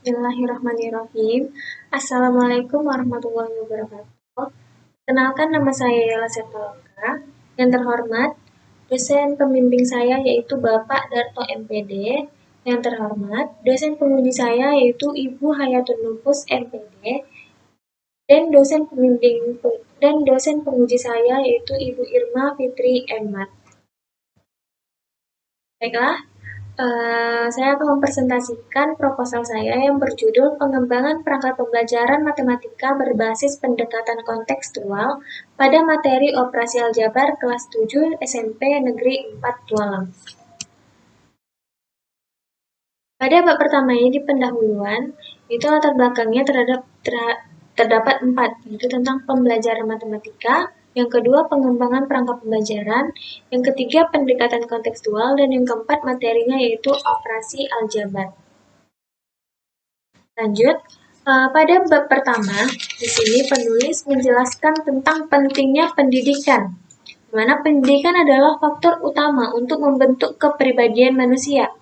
Bismillahirrahmanirrahim. Assalamualaikum warahmatullahi wabarakatuh. Kenalkan, nama saya Yela Septoloka. Yang terhormat, dosen pembimbing saya yaitu Bapak Darto MPD. Yang terhormat, dosen penguji saya yaitu Ibu Hayatun Nufus MPD. Dan dosen penguji saya yaitu Ibu Irma Fitri Emat. Baiklah, saya akan mempresentasikan proposal saya yang berjudul Pengembangan Perangkat Pembelajaran Matematika Berbasis Pendekatan Kontekstual pada Materi Operasi Aljabar kelas 7 SMP Negeri 4 Tualang. Pada bab pertama ini di pendahuluan, itu latar belakangnya terdapat 4, yaitu tentang pembelajaran matematika, yang kedua pengembangan perangkat pembelajaran, yang ketiga pendekatan kontekstual, dan yang keempat materinya yaitu operasi aljabar. Lanjut, pada bab pertama, di sini penulis menjelaskan tentang pentingnya pendidikan, di mana pendidikan adalah faktor utama untuk membentuk kepribadian manusia.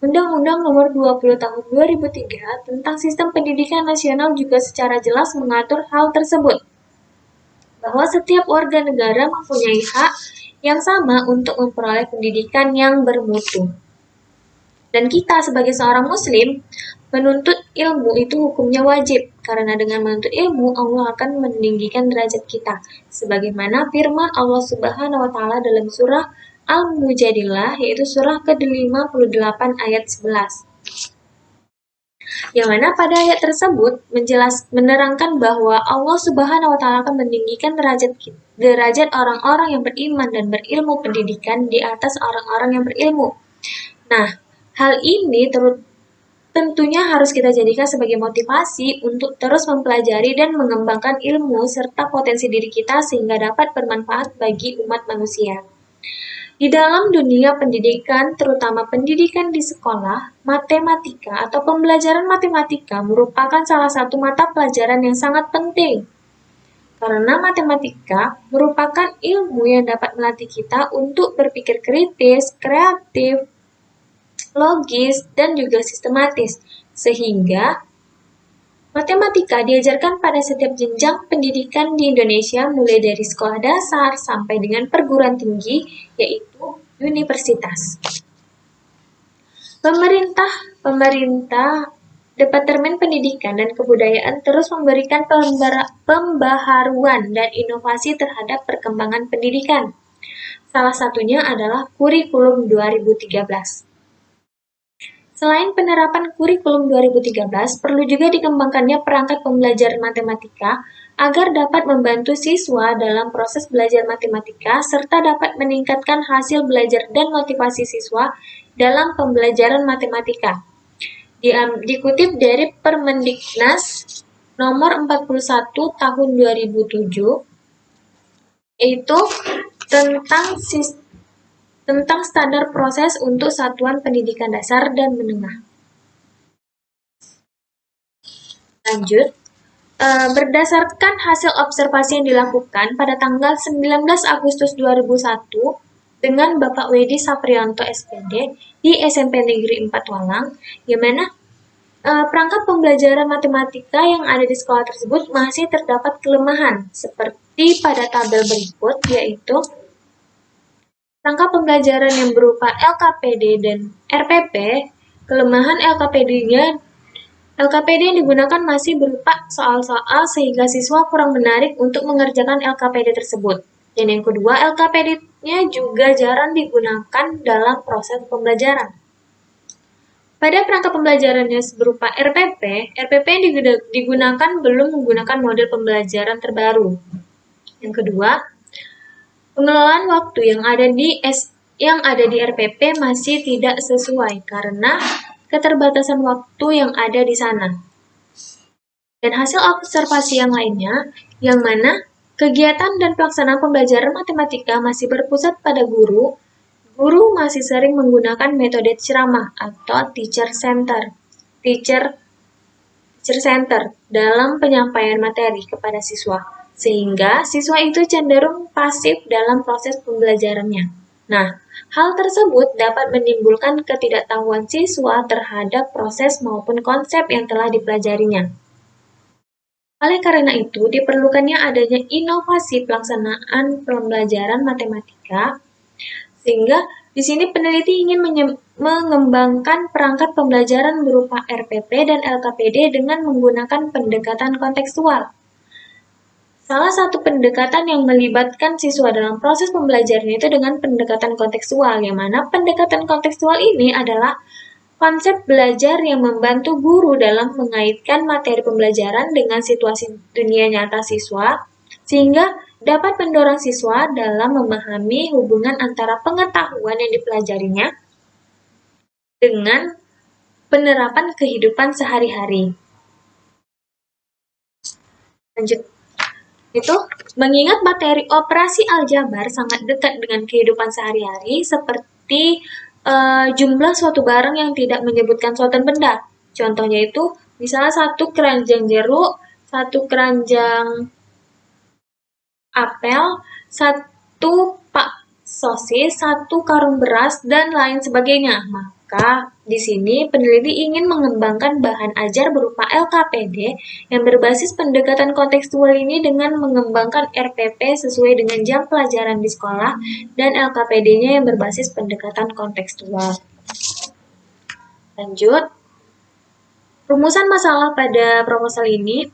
Undang-Undang Nomor 20 Tahun 2003 tentang Sistem Pendidikan Nasional juga secara jelas mengatur hal tersebut, bahwa setiap warga negara mempunyai hak yang sama untuk memperoleh pendidikan yang bermutu. Dan kita sebagai seorang muslim, menuntut ilmu itu hukumnya wajib, karena dengan menuntut ilmu Allah akan meninggikan derajat kita, sebagaimana firman Allah Subhanahu wa taala dalam surah Al-Mujadilah, yaitu surah ke-58 ayat 11. Yang mana pada ayat tersebut menerangkan bahwa Allah Subhanahu wa taala akan meninggikan derajat orang-orang yang beriman dan berilmu pendidikan di atas orang-orang yang berilmu. Nah, hal ini tentunya harus kita jadikan sebagai motivasi untuk terus mempelajari dan mengembangkan ilmu serta potensi diri kita sehingga dapat bermanfaat bagi umat manusia. Di dalam dunia pendidikan, terutama pendidikan di sekolah, matematika atau pembelajaran matematika merupakan salah satu mata pelajaran yang sangat penting. Karena matematika merupakan ilmu yang dapat melatih kita untuk berpikir kritis, kreatif, logis, dan juga sistematis. Sehingga matematika diajarkan pada setiap jenjang pendidikan di Indonesia mulai dari sekolah dasar sampai dengan perguruan tinggi, yaitu universitas. Pemerintah, Departemen Pendidikan dan Kebudayaan terus memberikan pembaharuan dan inovasi terhadap perkembangan pendidikan. Salah satunya adalah kurikulum 2013. Selain penerapan kurikulum 2013, perlu juga dikembangkannya perangkat pembelajaran matematika agar dapat membantu siswa dalam proses belajar matematika serta dapat meningkatkan hasil belajar dan motivasi siswa dalam pembelajaran matematika. Dikutip dari Permendiknas Nomor 41 Tahun 2007, yaitu tentang standar proses untuk satuan pendidikan dasar dan menengah. Lanjut, berdasarkan hasil observasi yang dilakukan pada tanggal 19 Agustus 2001 dengan Bapak Wedi Saprianto SPD di SMP Negeri 4 Tualang, yang mana perangkat pembelajaran matematika yang ada di sekolah tersebut masih terdapat kelemahan, seperti pada tabel berikut, yaitu perangkat pembelajaran yang berupa LKPD dan RPP, kelemahan LKPD yang digunakan masih berupa soal-soal sehingga siswa kurang menarik untuk mengerjakan LKPD tersebut. Dan yang kedua, LKPD-nya juga jarang digunakan dalam proses pembelajaran. Pada perangkat pembelajarannya berupa RPP yang digunakan belum menggunakan model pembelajaran terbaru. Yang kedua, pengelolaan waktu yang ada di RPP masih tidak sesuai karena keterbatasan waktu yang ada di sana. Dan hasil observasi yang lainnya, yang mana kegiatan dan pelaksanaan pembelajaran matematika masih berpusat pada guru masih sering menggunakan metode ceramah atau teacher center dalam penyampaian materi kepada siswa, sehingga siswa itu cenderung pasif dalam proses pembelajarannya. Nah, hal tersebut dapat menimbulkan ketidaktahuan siswa terhadap proses maupun konsep yang telah dipelajarinya. Oleh karena itu, diperlukannya adanya inovasi pelaksanaan pembelajaran matematika, sehingga di sini peneliti ingin mengembangkan perangkat pembelajaran berupa RPP dan LKPD dengan menggunakan pendekatan kontekstual. Salah satu pendekatan yang melibatkan siswa dalam proses pembelajaran itu dengan pendekatan kontekstual, yang mana pendekatan kontekstual ini adalah konsep belajar yang membantu guru dalam mengaitkan materi pembelajaran dengan situasi dunia nyata siswa, sehingga dapat mendorong siswa dalam memahami hubungan antara pengetahuan yang dipelajarinya dengan penerapan kehidupan sehari-hari. Lanjut. Itu, mengingat materi operasi aljabar sangat dekat dengan kehidupan sehari-hari, seperti jumlah suatu barang yang tidak menyebutkan suatu benda. Contohnya itu, misalnya satu keranjang jeruk, satu keranjang apel, satu pak sosis, satu karung beras, dan lain sebagainya. Maka, di sini peneliti ingin mengembangkan bahan ajar berupa LKPD yang berbasis pendekatan kontekstual ini dengan mengembangkan RPP sesuai dengan jam pelajaran di sekolah dan LKPD-nya yang berbasis pendekatan kontekstual. Lanjut, rumusan masalah pada proposal ini.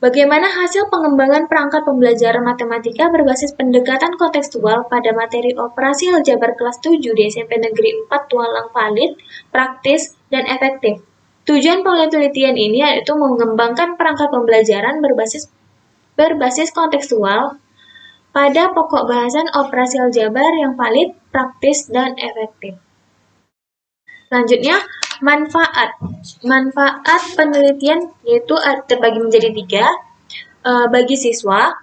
Bagaimana hasil pengembangan perangkat pembelajaran matematika berbasis pendekatan kontekstual pada materi operasi aljabar kelas 7 di SMP Negeri 4 Tualang valid, praktis, dan efektif. Tujuan penelitian ini yaitu mengembangkan perangkat pembelajaran berbasis kontekstual pada pokok bahasan operasi aljabar yang valid, praktis, dan efektif. Selanjutnya, manfaat. Manfaat penelitian yaitu terbagi menjadi 3 bagi siswa.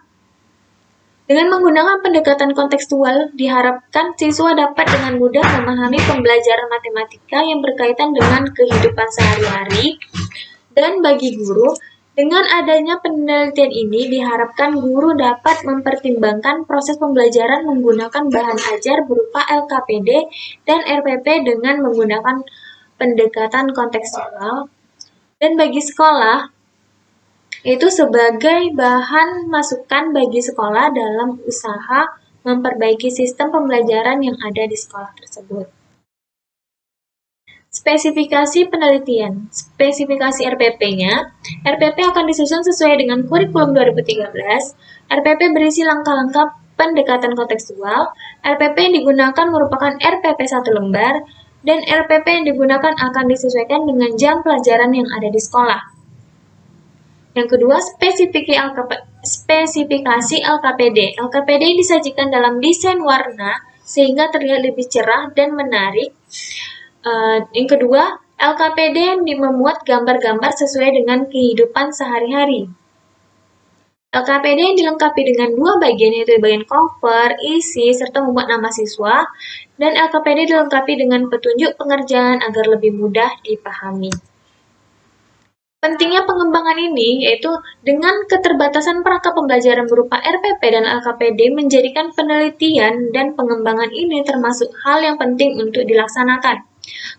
Dengan menggunakan pendekatan kontekstual, diharapkan siswa dapat dengan mudah memahami pembelajaran matematika yang berkaitan dengan kehidupan sehari-hari. Dan bagi guru, dengan adanya penelitian ini diharapkan guru dapat mempertimbangkan proses pembelajaran menggunakan bahan ajar berupa LKPD dan RPP dengan menggunakan pendekatan kontekstual. Dan bagi sekolah, itu sebagai bahan masukan bagi sekolah dalam usaha memperbaiki sistem pembelajaran yang ada di sekolah tersebut. Spesifikasi penelitian. Spesifikasi RPP-nya. RPP akan disusun sesuai dengan kurikulum 2013. RPP berisi langkah-langkah pendekatan kontekstual. RPP yang digunakan merupakan RPP 1 lembar, dan RPP yang digunakan akan disesuaikan dengan jam pelajaran yang ada di sekolah. Yang kedua, spesifikasi LKPD. LKPD disajikan dalam desain warna sehingga terlihat lebih cerah dan menarik. Yang kedua, LKPD yang memuat gambar-gambar sesuai dengan kehidupan sehari-hari. LKPD yang dilengkapi dengan 2 bagian, yaitu bagian cover, isi, serta memuat nama siswa, dan LKPD dilengkapi dengan petunjuk pengerjaan agar lebih mudah dipahami. Pentingnya pengembangan ini yaitu dengan keterbatasan perangkat pembelajaran berupa RPP dan LKPD menjadikan penelitian dan pengembangan ini termasuk hal yang penting untuk dilaksanakan.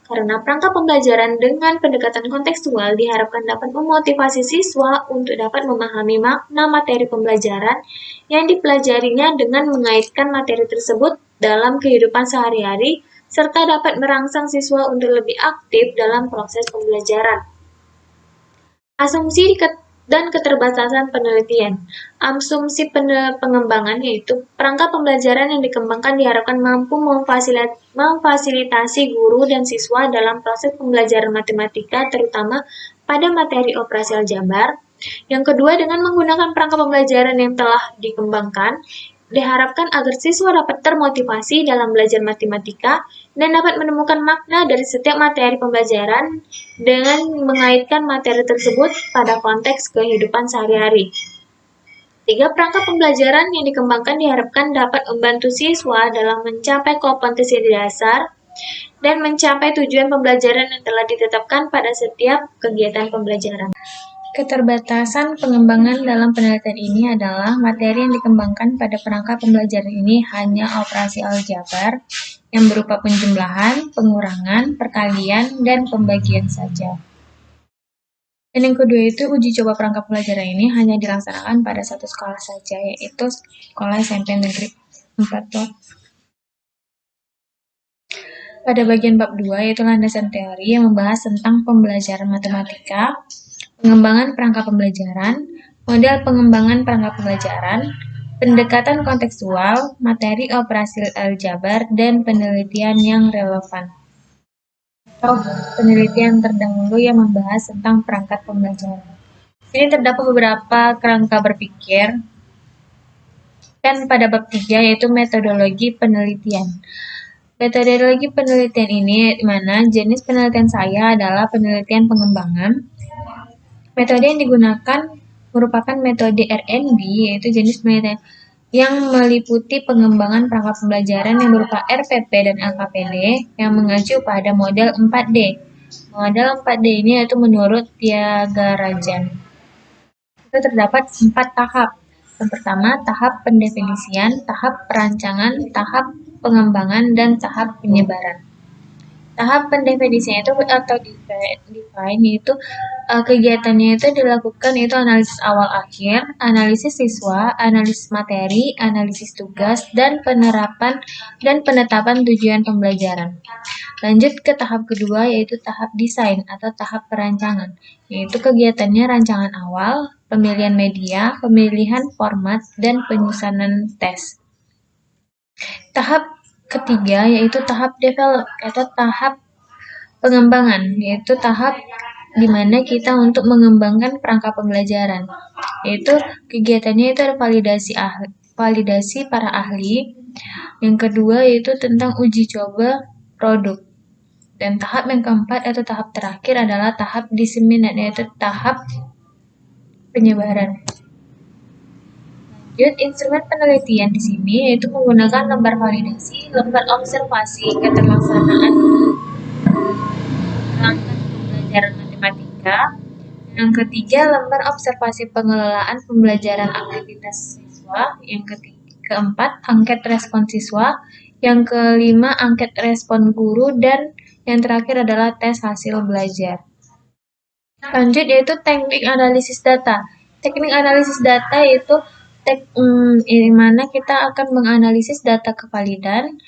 Karena perangkat pembelajaran dengan pendekatan kontekstual diharapkan dapat memotivasi siswa untuk dapat memahami makna materi pembelajaran yang dipelajarinya dengan mengaitkan materi tersebut dalam kehidupan sehari-hari, serta dapat merangsang siswa untuk lebih aktif dalam proses pembelajaran. Asumsi dan keterbatasan penelitian. Asumsi pengembangan yaitu perangkat pembelajaran yang dikembangkan diharapkan mampu memfasilitasi guru dan siswa dalam proses pembelajaran matematika, terutama pada materi operasi aljabar. Yang kedua, dengan menggunakan perangkat pembelajaran yang telah dikembangkan, diharapkan agar siswa dapat termotivasi dalam belajar matematika dan dapat menemukan makna dari setiap materi pembelajaran dengan mengaitkan materi tersebut pada konteks kehidupan sehari-hari. 3. Perangkat pembelajaran yang dikembangkan diharapkan dapat membantu siswa dalam mencapai kompetensi dasar dan mencapai tujuan pembelajaran yang telah ditetapkan pada setiap kegiatan pembelajaran. Keterbatasan pengembangan dalam penelitian ini adalah materi yang dikembangkan pada perangkat pembelajaran ini hanya operasi aljabar, yang berupa penjumlahan, pengurangan, perkalian, dan pembagian saja. Dan yang kedua itu uji coba perangkat pembelajaran ini hanya dilaksanakan pada satu sekolah saja, yaitu sekolah SMP Negeri 4. Pada bagian bab 2 yaitu landasan teori yang membahas tentang pembelajaran matematika, pengembangan perangkat pembelajaran, model pengembangan perangkat pembelajaran, pendekatan kontekstual, materi operasi aljabar, dan penelitian yang relevan. Atau penelitian terdahulu yang membahas tentang perangkat pembelajaran. Ini terdapat beberapa kerangka berpikir. Dan pada bab 3 yaitu metodologi penelitian. Metodologi penelitian ini di mana jenis penelitian saya adalah penelitian pengembangan. Metode yang digunakan merupakan metode RNB, yaitu jenis penelitian yang meliputi pengembangan perangkat pembelajaran yang berupa RPP dan LKPD yang mengacu pada model 4D. Model 4D ini yaitu menurut Tyagarajan. Itu terdapat 4 tahap. Yang pertama, tahap pendefinisian, tahap perancangan, tahap pengembangan, dan tahap penyebaran. Tahap pendefinisian itu atau define itu kegiatannya itu dilakukan itu analisis awal akhir, analisis siswa, analisis materi, analisis tugas, dan penerapan dan penetapan tujuan pembelajaran. Lanjut ke tahap kedua yaitu tahap desain atau tahap perancangan, yaitu kegiatannya rancangan awal, pemilihan media, pemilihan format, dan penyusunan tes. Tahap ketiga yaitu tahap develop atau tahap pengembangan, yaitu tahap di mana kita untuk mengembangkan perangkat pembelajaran. Yaitu kegiatannya itu ada validasi para ahli. Yang kedua yaitu tentang uji coba produk. Dan tahap yang keempat atau tahap terakhir adalah tahap diseminan, yaitu tahap penyebaran. Lanjut, instrumen penelitian di sini yaitu menggunakan lembar validasi, lembar observasi keterlaksanaan perangkat pembelajaran matematika. Yang ketiga, lembar observasi pengelolaan pembelajaran aktivitas siswa. Yang keempat, angket respon siswa. Yang kelima, angket respon guru. Dan yang terakhir adalah tes hasil belajar. Lanjut yaitu teknik analisis data. Teknik analisis data itu di mana kita akan menganalisis data kevalidan,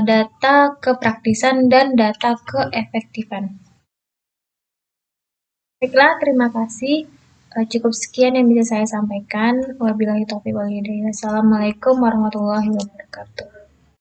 data kepraktisan, dan data keefektifan. Baiklah, terima kasih. Cukup sekian yang bisa saya sampaikan. Wabillahi taufiq wal hidayah. Assalamualaikum warahmatullahi wabarakatuh.